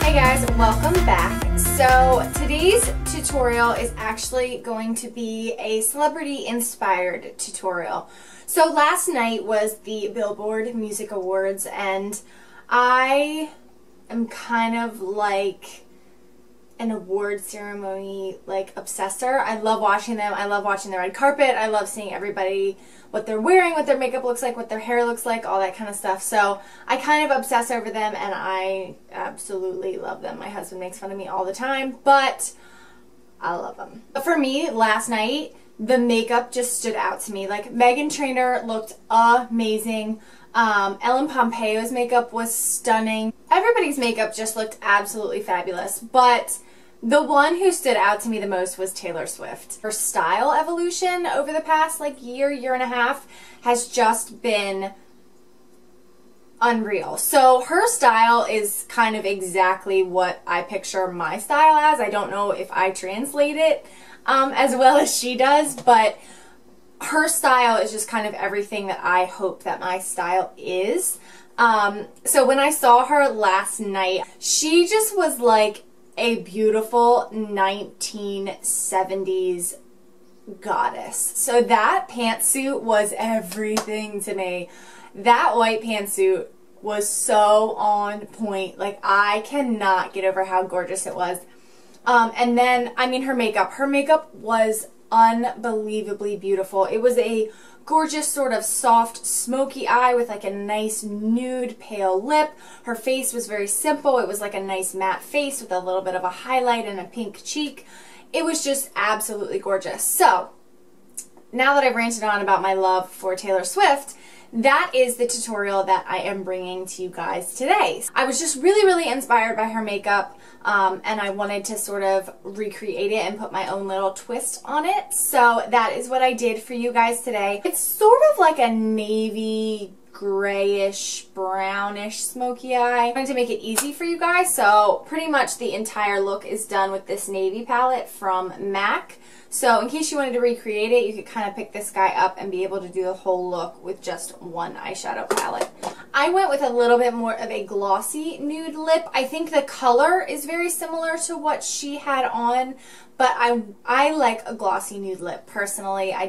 Hey guys, welcome back. So today's tutorial is actually going to be a celebrity inspired tutorial. So last night was the Billboard Music Awards and I am kind of like an award ceremony obsessor. I love watching them. I love watching the red carpet. I love seeing everybody, what they're wearing, what their makeup looks like, what their hair looks like, all that kind of stuff. So I kind of obsess over them and I absolutely love them. My husband makes fun of me all the time, but I love them. But for me, last night, the makeup just stood out to me. Like, Meghan Trainor looked amazing. Ellen Pompeo's makeup was stunning. Everybody's makeup just looked absolutely fabulous, but the one who stood out to me the most was Taylor Swift. Her style evolution over the past year and a half has just been unreal. So her style is kind of exactly what I picture my style as. I don't know if I translate it as well as she does, but her style is just kind of everything that I hope that my style is. So when I saw her last night, she just was like a beautiful 1970s goddess. So that pantsuit was everything to me. That white pantsuit was so on point. Like, I cannot get over how gorgeous it was. And then, I mean, her makeup was unbelievably beautiful. It was a gorgeous sort of soft smoky eye with like a nice nude pale lip. Her face was very simple. It was like a nice matte face with a little bit of a highlight and a pink cheek. It was just absolutely gorgeous. So now that I've ranted on about my love for Taylor Swift, that is the tutorial that I am bringing to you guys today. I was just really inspired by her makeup, and I wanted to sort of recreate it and put my own little twist on it. So that is what I did for you guys today. It's sort of like a navy grayish, brownish smoky eye. I wanted to make it easy for you guys, so pretty much the entire look is done with this navy palette from MAC. So in case you wanted to recreate it, you could kind of pick this guy up and be able to do the whole look with just one eyeshadow palette. I went with a little bit more of a glossy nude lip. I think the color is very similar to what she had on, but I like a glossy nude lip personally. I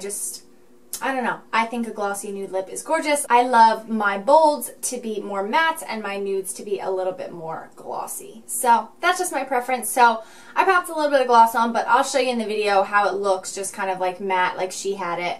don't know. I think a glossy nude lip is gorgeous. I love my bolds to be more matte and my nudes to be a little bit more glossy. So that's just my preference. So I popped a little bit of gloss on, but I'll show you in the video how it looks just kind of like matte like she had it.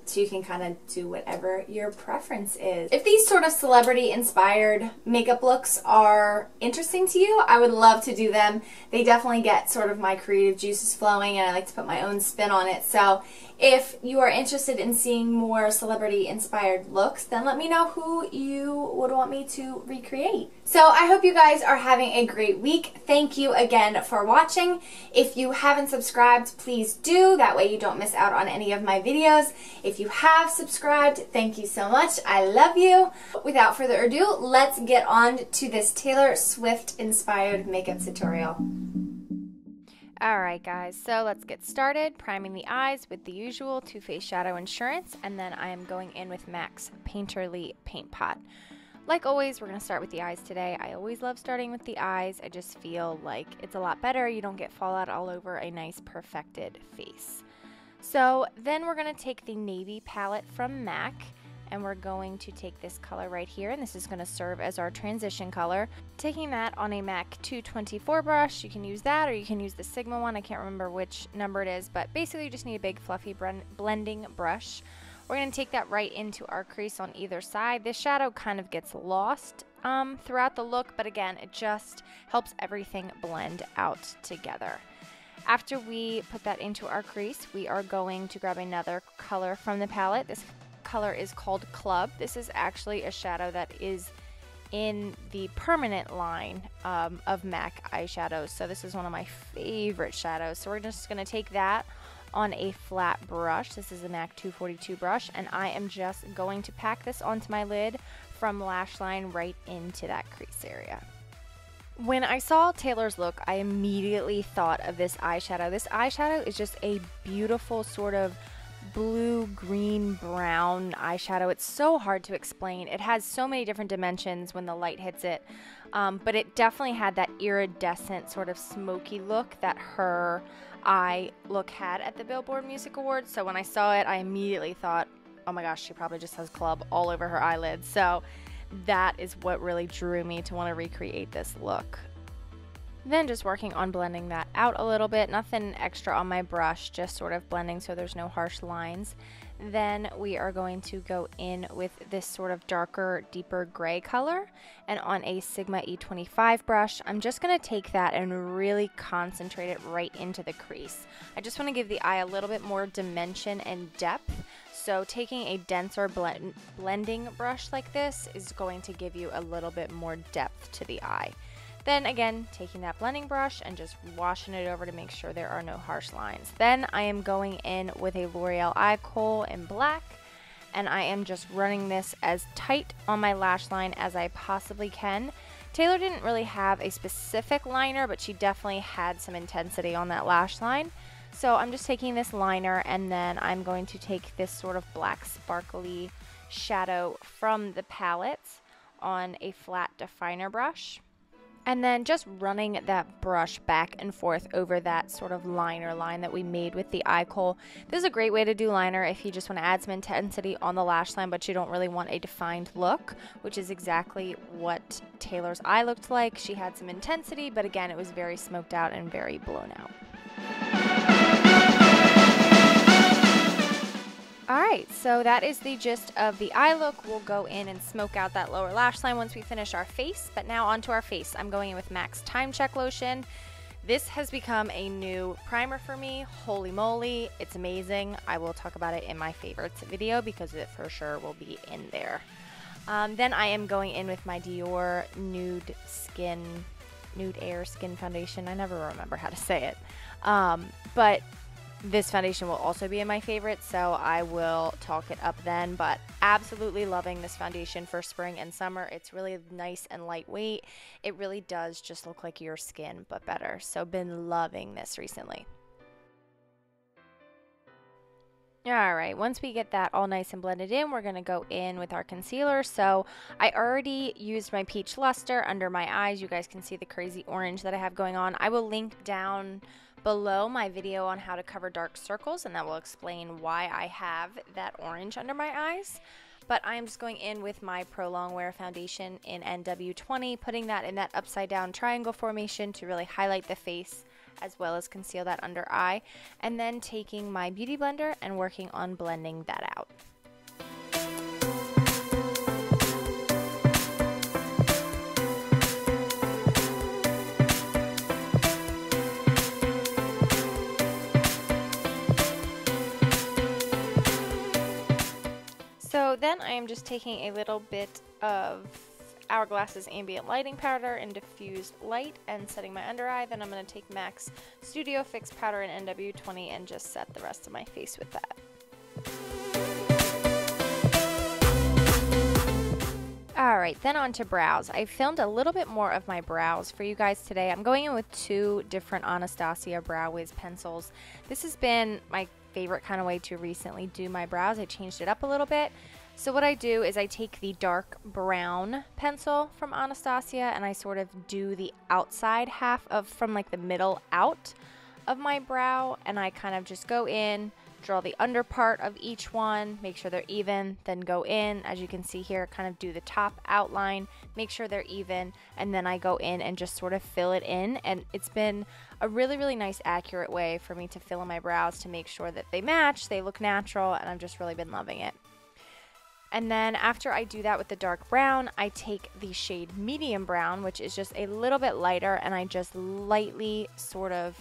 So you can kind of do whatever your preference is. If these sort of celebrity inspired makeup looks are interesting to you, I would love to do them. They definitely get sort of my creative juices flowing and I like to put my own spin on it. So if you are interested in seeing more celebrity inspired looks, then let me know who you would want me to recreate. So I hope you guys are having a great week. Thank you again for watching. If you haven't subscribed, please do. That way you don't miss out on any of my videos. If you have subscribed, thank you so much. I love you. Without further ado, let's get on to this Taylor Swift inspired makeup tutorial. Alright guys, so let's get started priming the eyes with the usual Too Faced Shadow Insurance, and then I am going in with MAC's Painterly Paint Pot. Like always, we're going to start with the eyes today. I always love starting with the eyes. I just feel like it's a lot better. You don't get fallout all over a nice perfected face. So then we're going to take the navy palette from MAC, and we're going to take this color right here, and this is going to serve as our transition color. Taking that on a MAC 224 brush, you can use that or you can use the Sigma one. I can't remember which number it is, but basically you just need a big fluffy blending brush. We're going to take that right into our crease on either side. This shadow kind of gets lost throughout the look, but again, it just helps everything blend out together. After we put that into our crease, we are going to grab another color from the palette. This color is called Club. This is actually a shadow that is in the permanent line of MAC eyeshadows. So this is one of my favorite shadows. So we're just going to take that on a flat brush. This is a MAC 242 brush, and I am just going to pack this onto my lid from lash line right into that crease area. When I saw Taylor's look, I immediately thought of this eyeshadow. This eyeshadow is just a beautiful sort of blue, green, brown eyeshadow. It's so hard to explain. It has so many different dimensions when the light hits it, but it definitely had that iridescent sort of smoky look that her eye look had at the Billboard Music Awards. So when I saw it, I immediately thought, oh my gosh, she probably just has club all over her eyelids. So that is what really drew me to want to recreate this look. Then just working on blending that out a little bit, nothing extra on my brush, just sort of blending so there's no harsh lines. Then we are going to go in with this sort of darker, deeper gray color, and on a Sigma E25 brush, I'm just going to take that and really concentrate it right into the crease. I just want to give the eye a little bit more dimension and depth. So taking a denser blending brush like this is going to give you a little bit more depth to the eye. Then again, taking that blending brush and just washing it over to make sure there are no harsh lines. Then I am going in with a L'Oreal Eye Kohl in black, and I am just running this as tight on my lash line as I possibly can. Taylor didn't really have a specific liner, but she definitely had some intensity on that lash line. So I'm just taking this liner, and then I'm going to take this sort of black sparkly shadow from the palette on a flat definer brush. And then just running that brush back and forth over that sort of liner line that we made with the Eye Kohl. This is a great way to do liner if you just want to add some intensity on the lash line, but you don't really want a defined look, which is exactly what Taylor's eye looked like. She had some intensity, but again, it was very smoked out and very blown out. Alright, so that is the gist of the eye look. We'll go in and smoke out that lower lash line once we finish our face, but now onto our face. I'm going in with MAC's Timecheck Lotion. This has become a new primer for me. Holy moly, it's amazing. I will talk about it in my favorites video because it for sure will be in there. Then I am going in with my Dior Nude Air Skin Foundation. I never remember how to say it. But this foundation will also be in my favorites, so I will talk it up then, but absolutely loving this foundation for spring and summer. It's really nice and lightweight. It really does just look like your skin, but better. So been loving this recently. Alright, once we get that all nice and blended in, we're going to go in with our concealer. So I already used my Peach Luster under my eyes. You guys can see the crazy orange that I have going on. I will link down below my video on how to cover dark circles, and that will explain why I have that orange under my eyes. But I'm just going in with my Prolongwear foundation in NW20, putting that in that upside down triangle formation to really highlight the face as well as conceal that under eye, and then taking my beauty blender and working on blending that out. So then I am just taking a little bit of Hourglass's ambient lighting powder and diffused light and setting my under eye. Then I'm going to take MAC's Studio Fix powder in NW20 and just set the rest of my face with that. Alright, then on to brows. I filmed a little bit more of my brows for you guys today. I'm going in with two different Anastasia Brow Wiz pencils. This has been my favorite kind of way to recently do my brows. I changed it up a little bit. So what I do is I take the dark brown pencil from Anastasia and I sort of do the outside half of from like the middle out of my brow, and I kind of just go in, draw the under part of each one, make sure they're even, then go in, as you can see here, kind of do the top outline, make sure they're even, and then I go in and just sort of fill it in. And it's been a really, really nice, accurate way for me to fill in my brows to make sure that they match, they look natural, and I've just really been loving it. And then after I do that with the dark brown, I take the shade medium brown, which is just a little bit lighter, and I just lightly sort of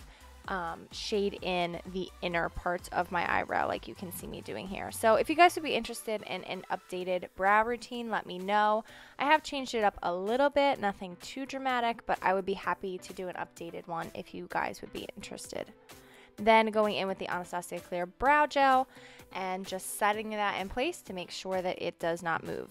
shade in the inner parts of my eyebrow like you can see me doing here. So if you guys would be interested in an updated brow routine, let me know. I have changed it up a little bit, nothing too dramatic, but I would be happy to do an updated one if you guys would be interested. Then going in with the Anastasia Clear Brow Gel and just setting that in place to make sure that it does not move.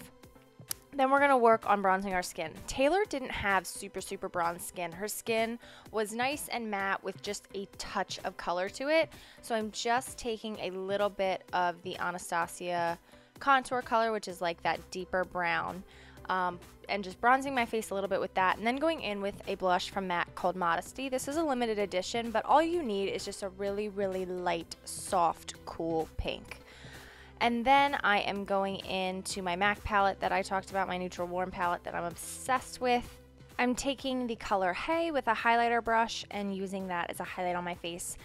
Then we're going to work on bronzing our skin. Taylor didn't have super bronze skin. Her skin was nice and matte with just a touch of color to it. So I'm just taking a little bit of the Anastasia Contour color, which is like that deeper brown, and just bronzing my face a little bit with that. And then going in with a blush from MAC called Modesty. This is a limited edition, but all you need is just a really light, soft, cool pink. And then I am going into my MAC palette that I talked about, my neutral warm palette that I'm obsessed with. I'm taking the color Hey with a highlighter brush and using that as a highlight on my face.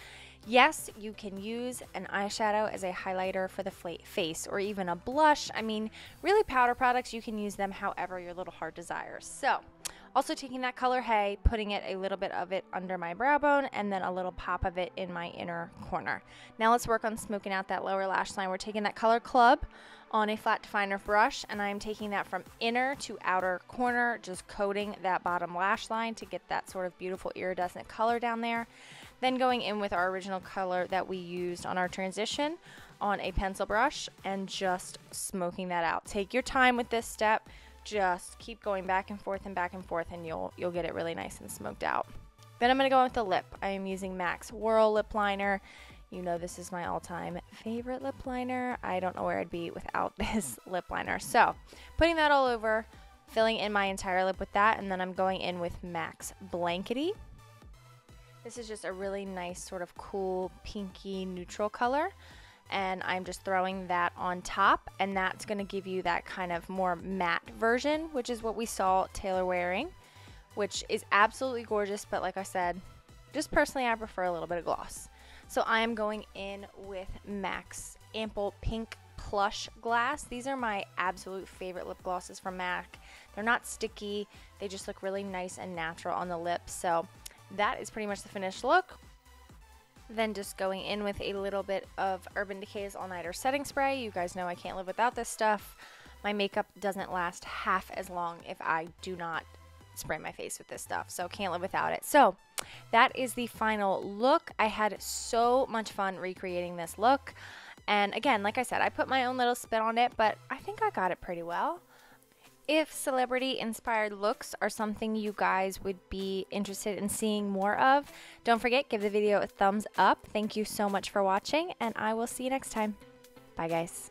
Yes, you can use an eyeshadow as a highlighter for the face, or even a blush. I mean, really, powder products, you can use them however your little heart desires. So, also taking that color Hey, putting it a little bit of it under my brow bone, and then a little pop of it in my inner corner. Now let's work on smoking out that lower lash line. We're taking that color Club on a flat definer brush, and I'm taking that from inner to outer corner, just coating that bottom lash line to get that sort of beautiful iridescent color down there. Then going in with our original color that we used on our transition on a pencil brush and just smoking that out. Take your time with this step. Just keep going back and forth and you'll get it really nice and smoked out. Then I'm going to go with the lip. I am using MAC's Whirl Lip Liner. You know this is my all-time favorite lip liner. I don't know where I'd be without this lip liner. So putting that all over, filling in my entire lip with that, and then I'm going in with MAC's Blankety. This is just a really nice sort of cool pinky neutral color, and I'm just throwing that on top, and that's going to give you that kind of more matte version, which is what we saw Taylor wearing, which is absolutely gorgeous, but like I said, just personally I prefer a little bit of gloss. So I am going in with MAC's Ample Pink Plush Glass. These are my absolute favorite lip glosses from MAC. They're not sticky, they just look really nice and natural on the lips. So that is pretty much the finished look. Then just going in with a little bit of Urban Decay's All Nighter Setting Spray. You guys know I can't live without this stuff. My makeup doesn't last half as long if I do not spray my face with this stuff, so can't live without it. So that is the final look. I had so much fun recreating this look, and again, like I said, I put my own little spin on it, but I think I got it pretty well. If celebrity inspired looks are something you guys would be interested in seeing more of, don't forget, give the video a thumbs up. Thank you so much for watching, and I will see you next time. Bye guys.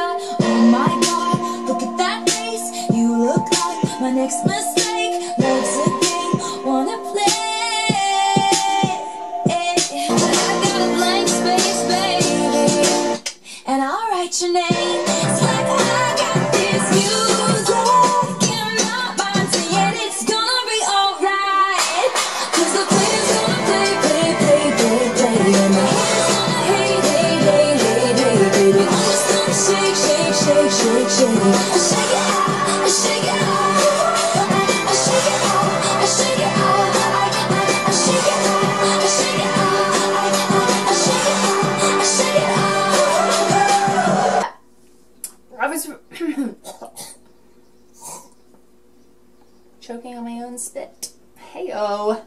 Oh my God, look at that face. You look like my next mistake. Love's a game, wanna play. But I got a blank space, baby, and I'll write your name. It's like I got this music in my mind saying it's gonna be alright. 'Cause the player's gonna play, and my hands gonna hey, baby. I'm just gonna shake, shake, shake, shake, shake. I shake it out, I shake it out, I shake it out, I shake it out, I shake it out, I shake it out, I shake it out, I shake it out. I was choking on my own spit. Heyo.